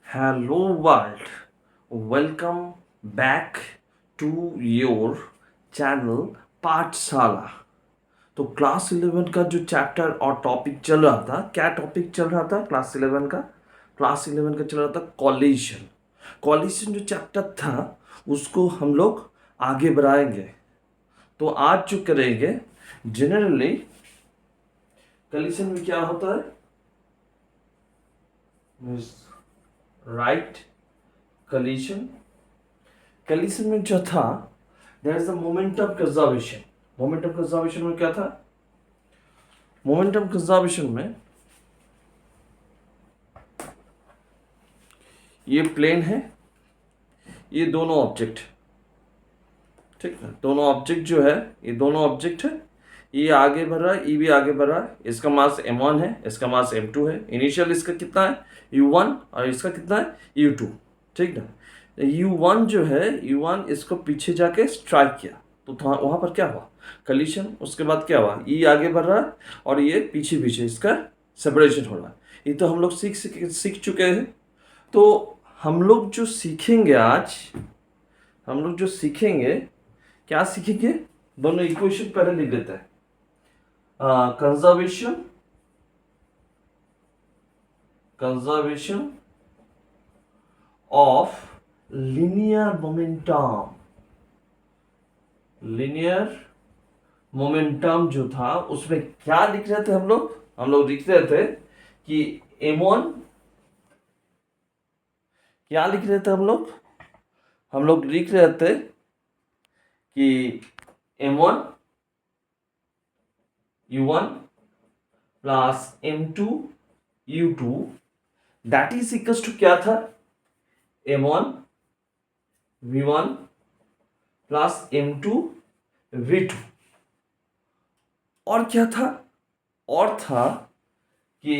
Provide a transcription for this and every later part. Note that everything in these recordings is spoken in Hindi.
Hello world, welcome back to your channel पाठशाला। तो क्लास 11 का जो चैप्टर और टॉपिक चल रहा था, क्या टॉपिक चल रहा था क्लास 11 का चल रहा था कॉलिजन। कॉलिजन जो चैप्टर था उसको हम लोग आगे बढ़ाएंगे। तो आज जो करेंगे, जनरली कॉलिजन में क्या होता है, राइट। कॉलिजन कॉलिजन में जो था, there is the momentum conservation. Momentum conservation में क्या था, मोमेंटम कंजर्वेशन में ये प्लेन है, ये दोनों ऑब्जेक्ट, ठीक है। दोनों ऑब्जेक्ट जो है, ये दोनों ऑब्जेक्ट है, ये आगे बढ़ रहा है, ये भी आगे बढ़ रहा है। इसका मास m1 है, इसका मास m2 है। इनिशियल इसका कितना है u1 और इसका कितना है u2, ठीक ना। u1 जो है, u1 इसको पीछे जाके स्ट्राइक किया तो वहां पर क्या हुआ, कलीशन। उसके बाद क्या हुआ, ये आगे बढ़ रहा है और ये पीछे पीछे इसका सेपरेशन हो रहा है। ये तो हम लोग सीख चुके हैं। तो हम लोग जो सीखेंगे आज, हम लोग जो सीखेंगे, क्या सीखेंगे, दोनों इक्वेशन पहले लिख देते हैं। Conservation conservation of linear momentum जो था उसमें क्या लिख रहे थे हम लोग लिख रहे थे कि m1, क्या लिख रहे थे हम लोग लिख रहे थे कि m1 u1 plus m2 u2 that is equal to क्या था, m1 v1 plus m2 v2। और क्या था, और था कि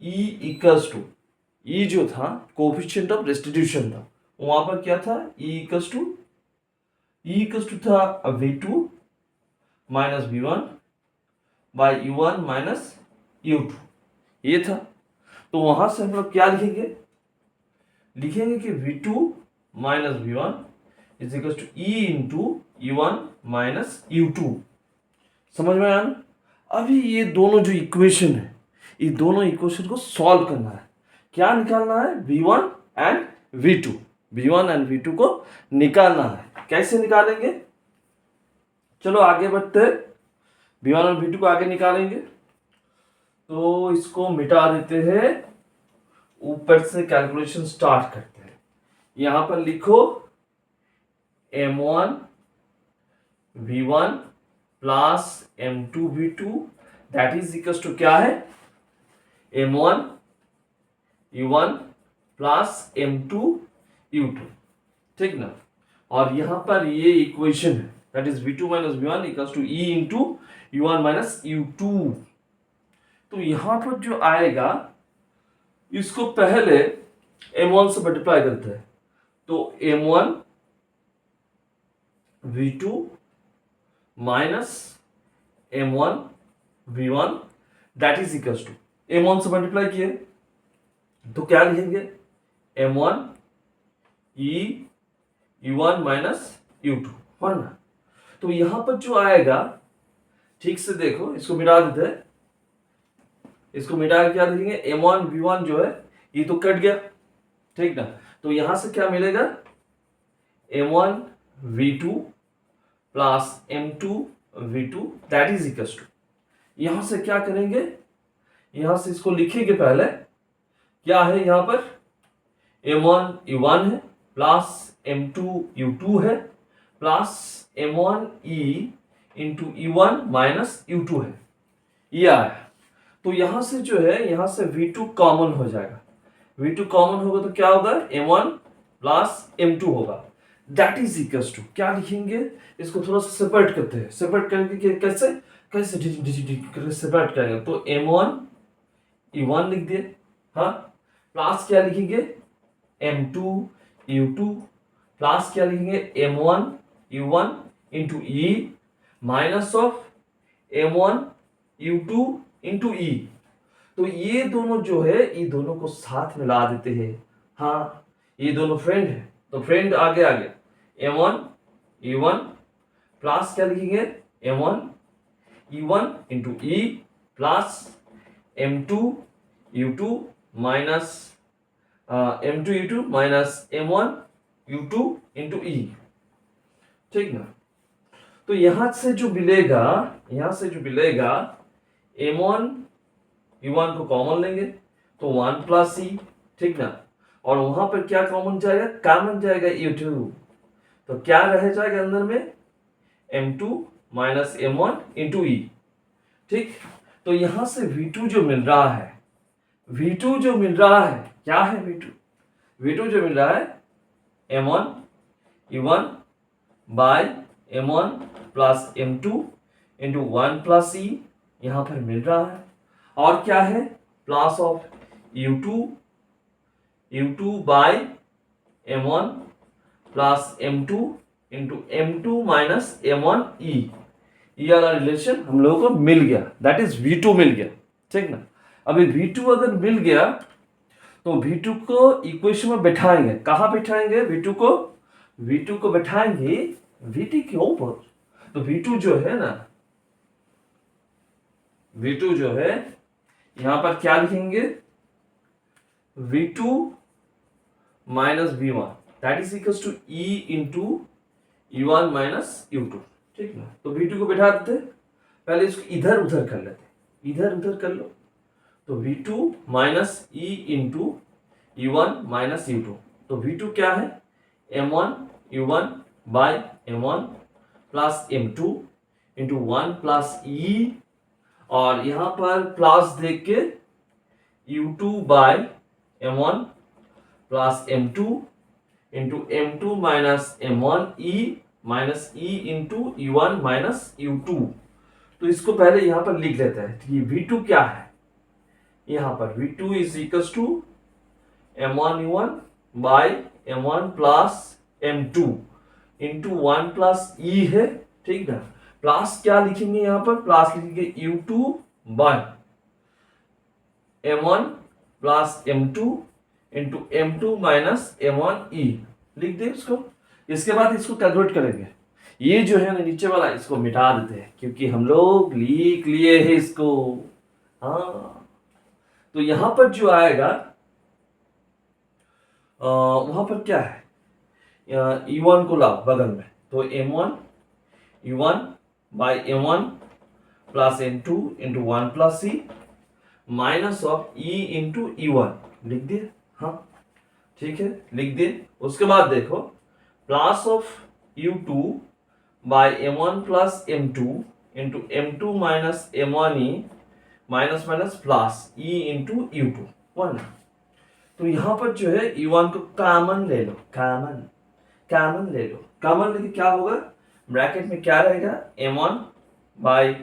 E इक्वल्स टू, ई जो था कोफिशिएंट ऑफ रेस्टिट्यूशन था, वहां पर क्या था, E इक्वल्स टू था v2 minus v1 by u1 minus u2, ये था। तो वहां से हम लोग क्या लिखेंगे कि v2 minus v1 is equal to E into u1 minus u2। समझ में आया ना। अभी ये दोनों जो इक्वेशन है, ये दोनों इक्वेशन को सॉल्व करना है। क्या निकालना है, v1 and v2, v1 and v2 को निकालना है। कैसे निकालेंगे, चलो आगे बढ़ते हैं। v1 और v2 को आगे निकालेंगे तो इसको मिटा देते हैं, ऊपर से कैलकुलेशन स्टार्ट करते हैं। यहां पर लिखो m1 v1 plus m2 v2 that is equal to क्या है, m1 u1 plus m2 u2, ठीक ना। और यहां पर ये इक्वेशन है, that is v2 minus v1 equals to E into u1 minus u2। तो यहां पर जो आएगा, इसको पहले m1 से मल्टीप्लाई करते हैं, तो m1 v2 minus m1 v1 that is equals to, m1 से मल्टीप्लाई किए तो क्या लिखेंगे, m1 e u1 minus u2, है ना। तो यहां पर जो आएगा, ठीक से देखो, इसको मिटा देते हैं। इसको मिटा के क्या लिखेंगे, m1 v1 जो है ये तो कट गया, ठीक ना। तो यहां से क्या मिलेगा, m1 v2 plus m2 v2 that is equal to, यहां से क्या करेंगे, यहां से इसको लिखेंगे पहले, क्या है यहां पर, m1 u1 है प्लस m2 u2 है plus m1 e into u1 minus u2 है, ये आया। तो यहां से जो है, यहां से v2 कॉमन हो जाएगा, v2 कॉमन होगा तो क्या होगा, m1 प्लस m2 होगा दैट इज इक्वल टू, क्या लिखेंगे, इसको थोड़ा सा सेपरेट करते हैं। सेपरेट करेंगे कैसे, सेपरेट करेंगे तो m1 e1 लिख दिए, हाँ, प्लस क्या लिखेंगे, m2 u2 प्लस क्या लिखेंगे, m1 u1 into e minus of m1 u2 into e। तो ये दोनों जो है, ये दोनों को साथ मिला देते हैं, हाँ, ये दोनों फ्रेंड है तो फ्रेंड आगे आ गया M1 E1 प्लस क्या लिखेंगे M1 E1 into E plus M2 U2 minus M2 U2 minus M1 U2 into E, ठीक ना। तो यहां से जो मिलेगा M1 U1 को कॉमन लेंगे तो 1 प्लस E, ठीक ना। और वहां पर क्या कॉमन जाएगा U2, तो क्या रह जाएगा अंदर में M2 minus M1 into E, ठीक। तो यहां से V2 जो मिल रहा है क्या है V2 जो मिल रहा है M1 U1 by M1 plus M2 into 1 plus E यहां पर मिल रहा है। और क्या है plus of U2 by M1 plus M2 into M2 minus M1 E, ये वाला रिलेशन हम लोगों को मिल गया, दैट इज V2 मिल गया, ठीक ना। अभी V2 अगर मिल गया तो V2 को इक्वेशन में बैठाएंगे, कहां बैठाएंगे V2 को बैठाएंगे VT के ऊपर। तो V2 जो है यहां पर क्या लिखेंगे V2 minus V1 that is equals to E into U1 minus U2, ठीक ना। तो V2 को बैठा देते, पहले इसको इधर उधर कर लेते, इधर उधर कर लो तो V2 minus E into U1 minus U2, तो V2 क्या है M1 U1 by M1 plus M2 into 1 plus E, और यहां पर प्लस देख के U2 by M1 plus M2 into M2 minus M1 E minus E into U1 minus U2। तो इसको पहले यहां पर लिख लेते हैं, तो ये V2 क्या है, यहां पर V2 is equals to M1 U1 by M1 plus M2 into 1 plus E है, ठीक ना। प्लस क्या लिखेंगे यहां पर, प्लस लिखेंगे U2 by M1 plus M2 into M2 minus M1 E, लिख दे इसको। इसके बाद इसको कैलकुलेट करेंगे, ये जो है ना नीचे वाला इसको मिटा देते हैं क्योंकि हम लोग लिख लिए हैं इसको। हाँ, तो यहां पर जो आएगा वहां पर क्या है E1 को लाओ बगल में, तो M1 U1 by M1 plus M2 into 1 plus E minus of E into E1, लिख दिए। हाँ ठीक है, लिख दिए। उसके बाद देखो plus of U2 by M1 plus M2 into M2 minus M1E minus minus plus E into U2 1। तो यहां पर जो है E1 को कॉमन ले लो, कॉमन ले लो, कॉमन लेके क्या होगा, ब्रैकेट में क्या रहेगा M1 by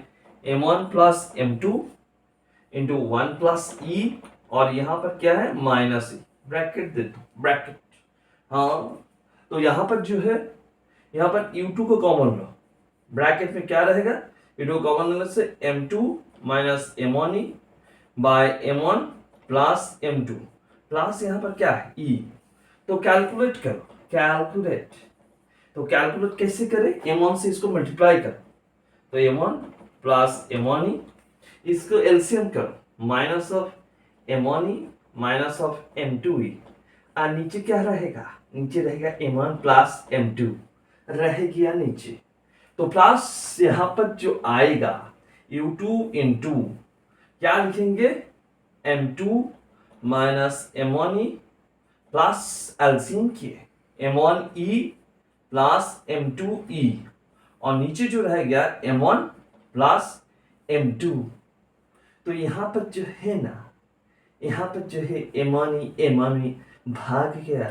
M1 plus M2 into 1 plus E, और यहां पर क्या है माइनस E, ब्रैकेट दे दो, ब्रैकेट। हाँ, तो यहां पर जो है यहां पर U2 को कॉमन लो, ब्रैकेट में क्या रहेगा U2 कॉमन लेने से M2 minus M1E bye M1 plus M2 plus यहां पर क्या है E। तो कैलकुलेट करो, तो कैलकुलेट कैसे करें, M1 से इसको मल्टीप्लाई करो, तो M1 प्लस M1E, इसको एलसीएम करो, minus of M1E minus of M2E, और नीचे क्या रहेगा, नीचे रहेगा M1 प्लस M2 रह गया नीचे। तो प्लस यहां पर जो आएगा U2 इंटू क्या लिखेंगे M2 minus M1E plus LCM किए M1E प्लस M2E, और नीचे जो रह गया M1 प्लस M2। तो यहां पर जो है ना, यहां पर जो है M1E भाग गया,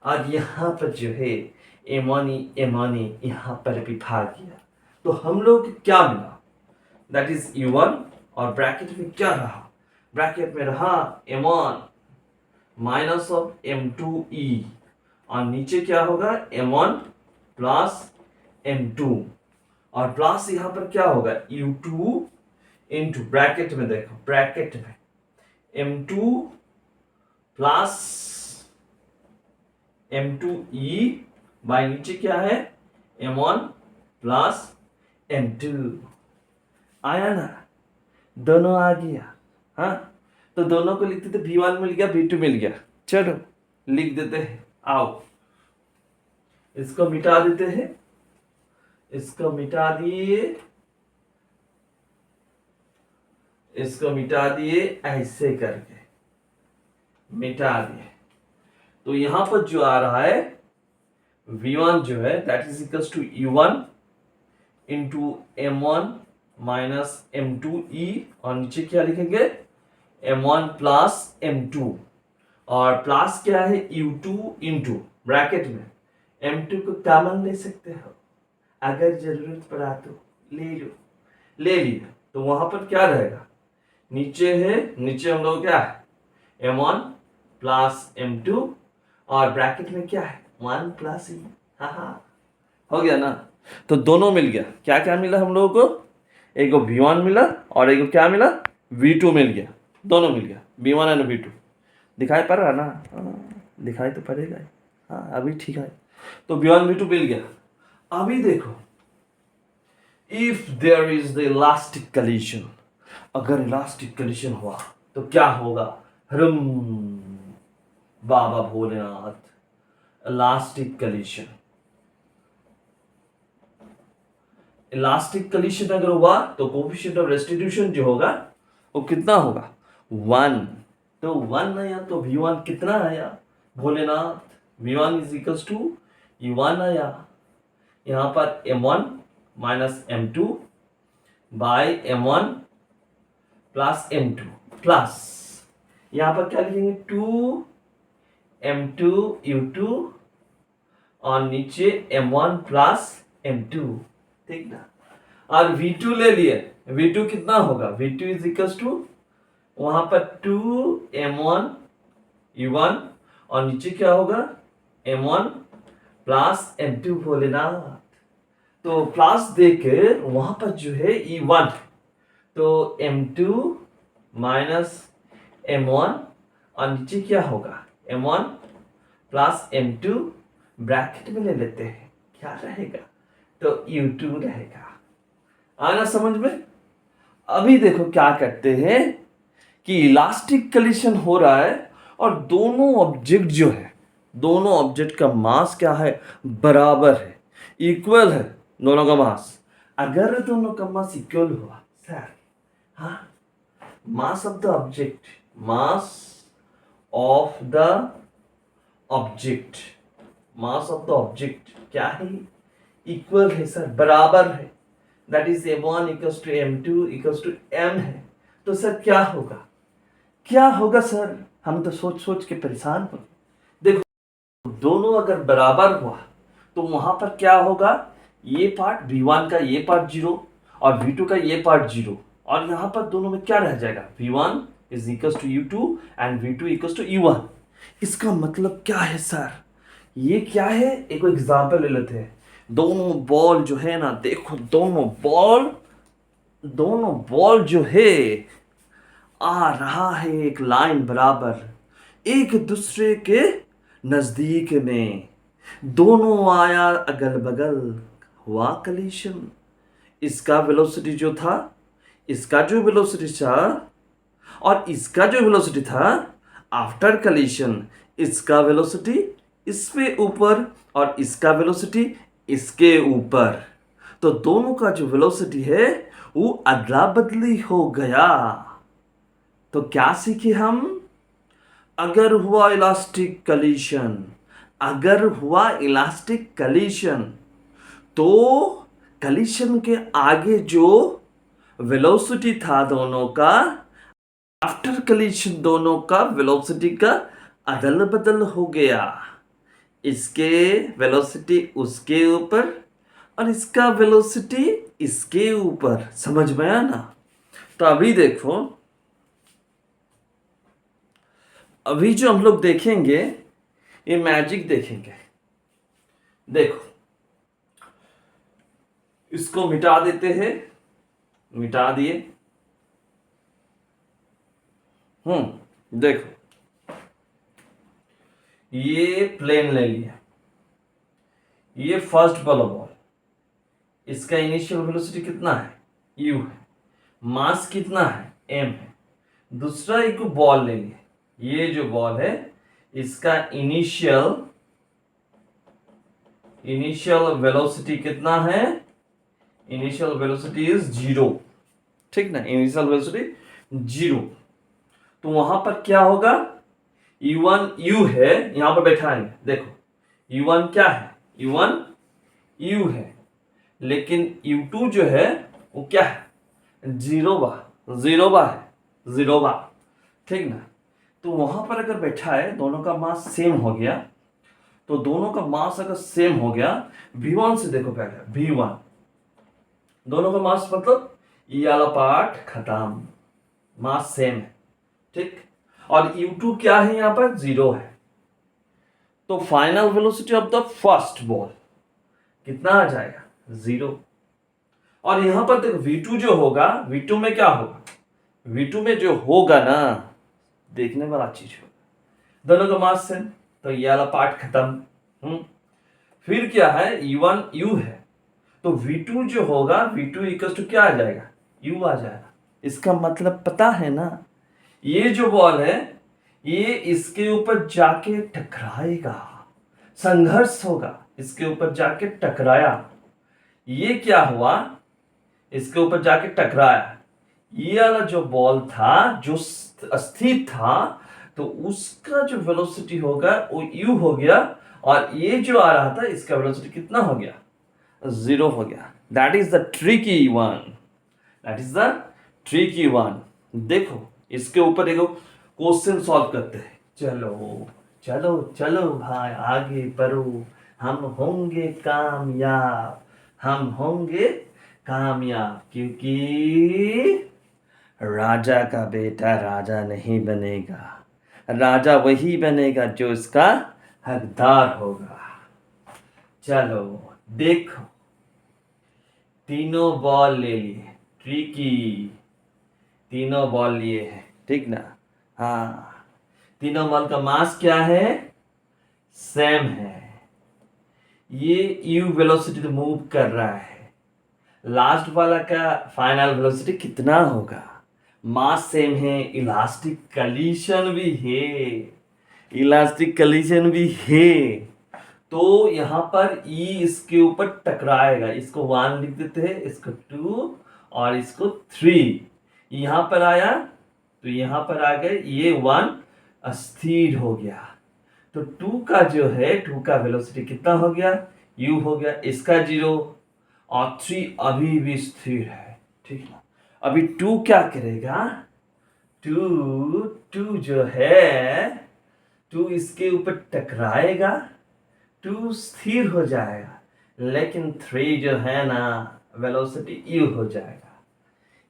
और यहां पर जो है M1E यहां पर भी भाग गया। तो हम लोग क्या मिला, दैट इज U1, और ब्रैकेट में क्या रहा, ब्रैकेट में रहा M1 माइनस ऑफ M2E, और नीचे क्या होगा M1 प्लस M2, और प्लस यहां पर क्या होगा U2 इंटू ब्रैकेट में देखो, ब्रैकेट में M2 प्लस m2e बाय नीचे क्या है m1 प्लस m2 आया ना, दोनों आ गया। हाँ, तो दोनों को लिखते थे v1 मिल गया v2 मिल गया। चलो लिख देते हैं, आओ इसको मिटा देते हैं, इसको मिटा दिए, इसको मिटा दिए, ऐसे करके मिटा दिए। तो यहां पर जो आ रहा है v1 जो है that is equals to u1 into m1 minus m2e और नीचे क्या लिखेंगे m1 प्लस m2 और प्लस क्या है u2 इंटू ब्रैकेट में m2 को कॉमन ले सकते हो, अगर जरूरत पड़ा तो ले लो, ले लिया तो वहां पर क्या रहेगा, नीचे है, नीचे हम लोग क्या है m1 प्लस m2 और ब्रैकेट में क्या है 1 प्लस e। हाँ हो गया ना। तो दोनों मिल गया, क्या क्या मिला हम लोगों को, एक को v1 मिला और एक को क्या मिला v2 मिल गया, दोनों मिल गया v1 एंड v2। दिखाई पड़ रहा ना, दिखाई तो पड़ेगा। हाँ अभी ठीक है, तो v1 v2 मिल गया। अभी देखो if there is the elastic collision, अगर इलास्टिक कलीशन हुआ तो क्या होगा, ह्रम Baba Bholenath, elastic collision, elastic collision अगर हुआ तो कोफिशिएंट ऑफ रेस्टिट्यूशन जो होगा वो कितना होगा 1। तो 1 आया तो v1 कितना आया Bholenath, v1 is equals to u1 आया, यहां पर m1 minus m2 bye m1 plus m2 plus यहां पर क्या लिखेंगे 2 m2 u2 और नीचे m1 प्लस m2, ठीक ना। और v2 ले लिए, v2 कितना होगा, v2 इज इक्वल्स टू वहां पर 2 m1 u1 और नीचे क्या होगा m1 प्लस m2 भोलेनाथ। तो प्लस देकर वहां पर जो है e1 तो m2 माइनस m1 और नीचे क्या होगा m1 प्लस m2 ब्रैकेट में ले लेते हैं, क्या रहेगा तो u2 रहेगा। आना समझ में। अभी देखो क्या करते हैं कि इलास्टिक कलीशन हो रहा है और दोनों ऑब्जेक्ट जो है, दोनों ऑब्जेक्ट का मास क्या है बराबर है, इक्वल है दोनों का मास। अगर दोनों का मास इक्वल हुआ सर, हाँ, mass of the object, mass of the object, mass of the object क्या है इक्वल है सर, बराबर है, that is m1 equals to m2 equals to m है। तो सर क्या होगा, क्या होगा सर, हम तो सोच सोच के परेशान हो। देखो दोनों अगर बराबर हुआ तो वहां पर क्या होगा, ये पार्ट v1 का ये पार्ट 0 और v2 का ये पार्ट 0 और यहां पर दोनों में क्या रह जाएगा v1 is equals to u2 and v2 equals to u1। इसका मतलब क्या है सर, ये क्या है, एक एग्जांपल ले लेते हैं। दोनों बॉल जो है ना, देखो दोनों बॉल जो है आ रहा है एक लाइन बराबर एक दूसरे के नजदीक में, दोनों आया अगल बगल, हुआ कलीशन। इसका वेलोसिटी जो था, इसका जो वेलोसिटी था और इसका जो वेलोसिटी था आफ्टर कलीशन, इसका वेलोसिटी इस पे ऊपर और इसका वेलोसिटी इसके ऊपर, तो दोनों का जो वेलोसिटी है वो अदला बदली हो गया। तो क्या सीखे हम, अगर हुआ इलास्टिक कलीशन, अगर हुआ इलास्टिक कलीशन तो कलीशन के आगे जो वेलोसिटी था दोनों का, आफ्टर कलीशन दोनों का वेलोसिटी का अदल बदल हो गया, इसके वेलोसिटी उसके ऊपर और इसका वेलोसिटी इसके ऊपर। समझ में आया ना। तो अभी देखो, अभी जो हम लोग देखेंगे ये मैजिक देखेंगे। देखो इसको मिटा देते हैं, मिटा दिए। देखो ये प्लेन ले लिया, ये फर्स्ट वाला बॉल, इसका इनिशियल वेलोसिटी कितना है, u है, मास कितना है, m है। दूसरा एक बॉल ले लिया, ये जो बॉल है इसका इनिशियल वेलोसिटी कितना है, इनिशियल वेलोसिटी इज 0, ठीक ना, इनिशियल वेलोसिटी 0। तो वहां पर क्या होगा, u1 u है, यहां पर बैठाएंगे, देखो u1 क्या है, u1 u है, लेकिन u2 जो है वो क्या है, 0 बा, ठीक ना। तो वहां पर अगर बैठा है, दोनों का मास सेम हो गया, तो दोनों का मास अगर सेम हो गया, v1 से देखो पहले, v1 दोनों का मास मतलब ये वाला पार्ट खत्म, मास सेम है, ठीक। और u2 क्या है, यहां पर 0 है। तो final velocity of the first ball कितना आ जाएगा, 0। और यहां पर देखो v2 जो होगा, v2 में क्या होगा, v2 में जो होगा ना, देखने वाला चीज होगा, दोनों का मास सेम, तो ये वाला पार्ट खत्म। फिर क्या है, u1 u है, तो v2 जो होगा, v2 इक्वल टू क्या आ जाएगा, u आ जाएगा। इसका मतलब पता है ना, ये जो बॉल है ये इसके ऊपर जाके टकराएगा, संघर्ष होगा, इसके ऊपर जाके टकराया, ये क्या हुआ, इसके ऊपर जाके टकराया, ये वाला जो बॉल था जो अस्थिर था, तो उसका जो वेलोसिटी होगा वो u हो गया, और ये जो आ रहा था इसका वेलोसिटी कितना हो गया, 0 हो गया। That is the tricky one, देखो इसके ऊपर देखो क्वेश्चन सॉल्व करते हैं। चलो चलो चलो भाई आगे बढ़ो, हम होंगे कामयाब, क्योंकि राजा का बेटा राजा नहीं बनेगा, राजा वही बनेगा जो इसका हकदार होगा। चलो देखो, तीनों बॉल ले लिए, ट्रिकी, तीनों बॉल लिए हैं, ठीक ना। हाँ, तीनों बॉल का मास क्या है, सेम है। ये u वेलोसिटी तो मूव कर रहा है, लास्ट वाला का फाइनल वेलोसिटी कितना होगा, मास सेम है, इलास्टिक कलीशन भी है, तो यहां पर E इसके ऊपर टकराएगा, इसको 1 लिख देते हैं, इसको 2 और इसको 3, यहां पर आया तो यहां पर आ गए, ये 1 अस्थिर हो गया, तो 2 का जो है, 2 का वेलोसिटी कितना हो गया, u हो गया, इसका 0, और 3 अभी भी स्थिर है, ठीक है। अभी 2 क्या करेगा, 2 जो है, 2 इसके ऊपर टकराएगा, 2 स्थिर हो जाएगा, लेकिन 3 जो है ना, वेलोसिटी u हो जाएगा।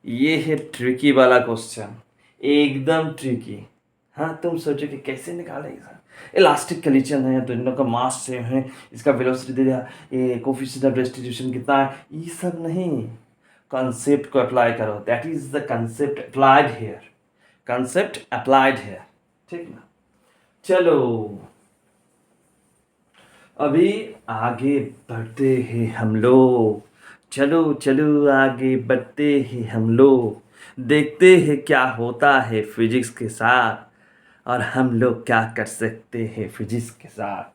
ये है ट्रिकी वाला क्वेश्चन, एकदम ट्रिकी। हाँ, तुम सोचो कि कैसे निकालेगा, इलास्टिक कलीशन है, तो इनका मास सेम है, इसका वेलोसिटी दे दिया, ये कोफिशिएंट ऑफ डिस्ट्रीब्यूशन कितना है, ये सब नहीं, कॉन्सेप्ट को अप्लाई करो, that is the concept applied here, ठीक ना। चलो अभी आगे बढ़ते हैं हम लोग, चलो चलो आगे बढ़ते हैं हम लोग, देखते हैं क्या होता है फिजिक्स के साथ, और हम लोग क्या कर सकते हैं फिजिक्स के साथ।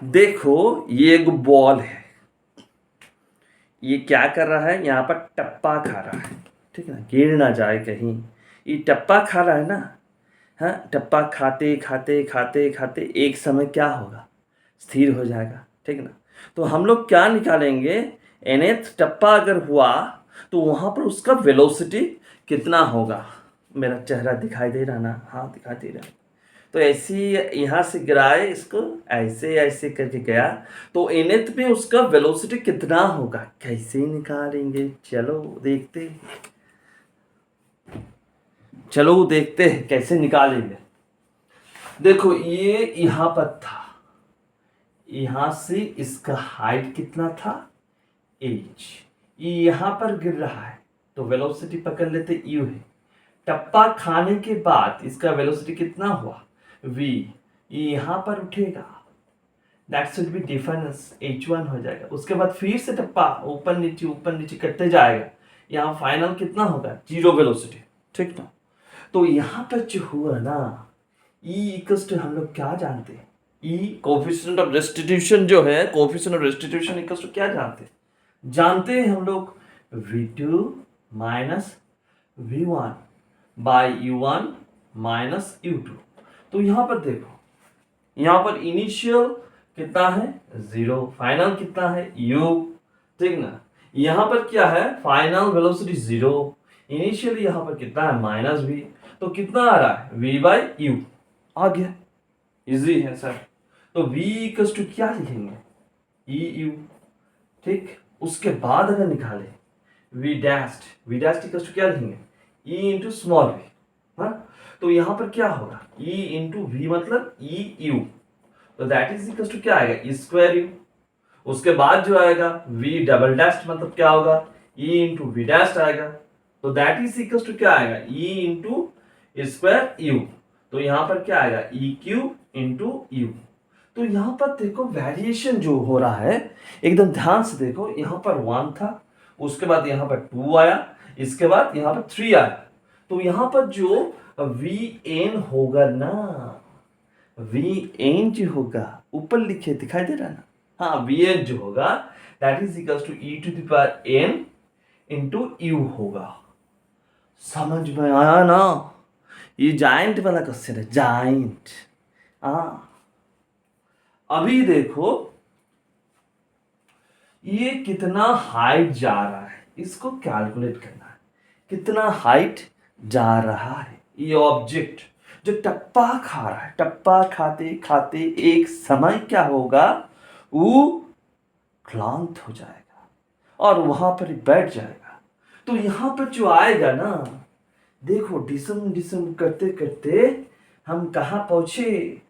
देखो ये एक बॉल है, ये क्या कर रहा है, यहाँ पर टप्पा खा रहा है, ठीक है ना, गिर ना जाए कहीं, ये टप्पा खा रहा है ना। हाँ, टप्पा खाते खाते खाते खाते एक समय क्या होगा, स्थिर हो जाएगा, ठीक ना। तो हम लोग क्या निकालेंगे, nth टप्पा अगर हुआ तो वहाँ पर उसका वेलोसिटी कितना होगा। मेरा चेहरा दिखाई दे रहा ना, हाँ दिखाई दे रहा। तो ऐसे ही यहाँ से गिराए इसको, ऐसे ऐसे करके गया, तो nth पे उसका वेलोसिटी कितना होगा, कैसे निकालेंगे, चलो देखते हैं कैसे निकालेंगे। देखो ये यहाँ पर था, यहाँ से इसका हाइट कितना था, h, ये यहाँ पर गिर रहा है, तो वेलोसिटी पकड़ लेते u है, टप्पा खाने के बाद इसका वेलोसिटी कितना हुआ v, ये यहाँ पर उठेगा, that should be difference h1 हो जाएगा। उसके बाद फिर से टप्पा ऊपर नीचे करते जाएगा, यहाँ फाइनल कितना होगा, जीरो वेलोसिटी, ठीक ना। तो यहाँ पर जो हुआ ना E इक्वल्स टू, हम लोग क्या जानते हैं, E कोफिशिएंट ऑफ रेस्टिट्यूशन जो है, coefficient of restitution equals to क्या जानते हैं हम लोग, v2 minus v1 by u1 minus u2। तो यहाँ पर देखो, यहाँ पर इनिशियल कितना है 0, फाइनल कितना है u, ठीक ना। यहाँ पर क्या है, फाइनल वेलोसिटी 0, इनिशियल यहाँ पर कितना है माइनस v, तो कितना आ रहा है v बाई u, आ गया, इजी है सर। तो v इक्वल्स टू क्या लिखेंगे, e u, ठीक। उसके बाद अगर निकाले v डैश्ड इक्वल्स टू क्या लिखेंगे, e इंटू स्मॉल v, हाँ। तो यहाँ पर क्या होगा, e इंटू v मतलब e u, तो दैट इज इक्वल्स टू क्या आएगा, e स्क्वायर u। उसके बाद जो आएगा v डबल डैश्ड मतलब क्या होगा, e इंटू v डैश्ड आएगा, तो दैट इज इक्वल्स टू क्या आएगा, e इंटू स्क्वायर u। तो यहाँ पर क्या आएगा, e क्यू इंटू u। तो यहाँ पर देखो वेरिएशन जो हो रहा है, एकदम ध्यान से देखो, यहाँ पर 1 था, उसके बाद यहाँ पर 2 आया, इसके बाद यहाँ पर 3 आया। तो यहाँ पर जो vn होगा ना, vn जो होगा ऊपर लिखे दिखाई दे रहा है ना, हाँ, vn जो होगा that is equals to e to the power n into u होगा। समझ में आया ना, ये जाइंट वाला क्वेश्चन है, जाइंट। हाँ, अभी देखो ये कितना हाइट जा रहा है, इसको कैलकुलेट करना है, कितना हाइट जा रहा है ये ऑब्जेक्ट जो टप्पा खा रहा है। टप्पा खाते खाते एक समय क्या होगा, वो क्लांत हो जाएगा और वहां पर बैठ जाएगा। तो यहां पर जो आएगा ना, देखो डिसम करते करते हम कहाँ पहुंचे,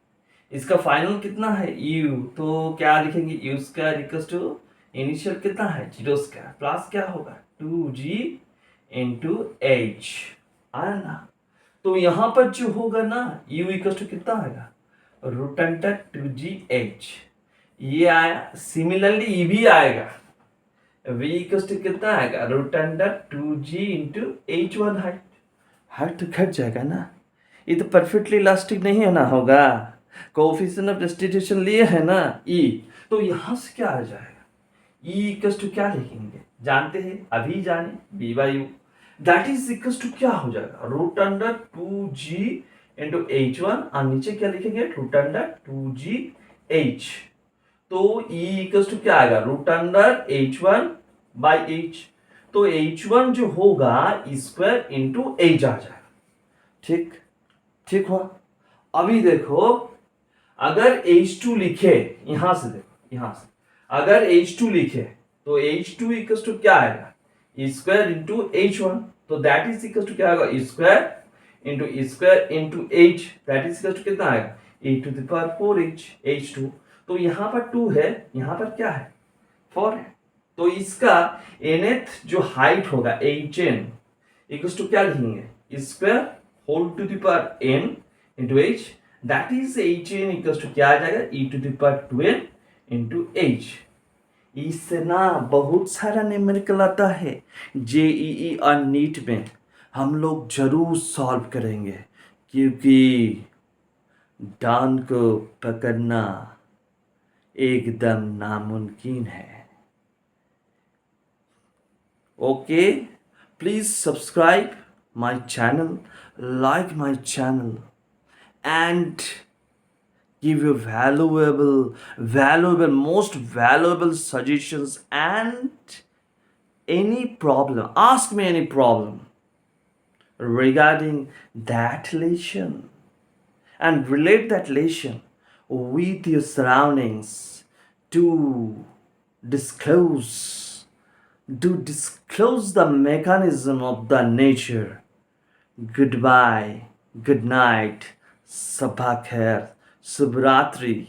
इसका फाइनल कितना है u, तो क्या लिखेंगे, u square equals to initial कितना है 0 स्क्वायर प्लस क्या होगा 2g इंटू h, आया ना। तो यहाँ पर जो होगा ना u इक्वल्स टू कितना आएगा, रूट अंडर 2gh, ये आया। सिमिलरली ये भी आएगा, v इक्वल्स टू कितना आएगा, root under 2g into h1 height तो घट जाएगा ना, ये तो परफेक्टली इलास्टिक नहीं है ना, होगा कोएफिशिएंट ऑफ रेस्टिट्यूशन लिए है ना e, तो यहां से क्या आ जाएगा, e इक्वल्स टू क्या लिखेंगे, जानते हैं अभी जाने, b by u, that is equals to क्या हो जाएगा, root under 2g into h1, और नीचे क्या लिखेंगे, रूट अंडर 2gh। तो e इक्वल्स टू क्या आएगा, root under h1 by h, तो h1 जो होगा स्क्वायर इंटू h आ जाएगा, ठीक हुआ। अभी देखो अगर H2 लिखे, यहां से देखो, यहां से अगर H2 लिखे तो H2 इक्वल्स टू क्या आएगा, स्क्वायर इंटू H1, तो दैट इज इक्वल्स टू क्या आएगा, square into H, that is equals to कितना आएगा, e to the power 4h H2। तो यहाँ पर 2 है, यहाँ पर क्या है 4 है, तो इसका nth जो हाइट होगा hn इक्वल्स टू क्या लिखेंगे, square whole to the power n into h, that is hn equals to क्या आ जाएगा, e to the power 2n into h। इससे ना बहुत सारा न्यूमेरिकल आता है, जेईई और नीट में हम लोग जरूर सॉल्व करेंगे, क्योंकि डॉन को पकड़ना एकदम नामुमकिन है। Okay, please subscribe my channel, like my channel, and give your most valuable suggestions, and any problem, ask me any problem regarding that lesson, and relate that lesson with your surroundings to disclose the mechanism of the nature. Goodbye, good night, sabha khair, subratri.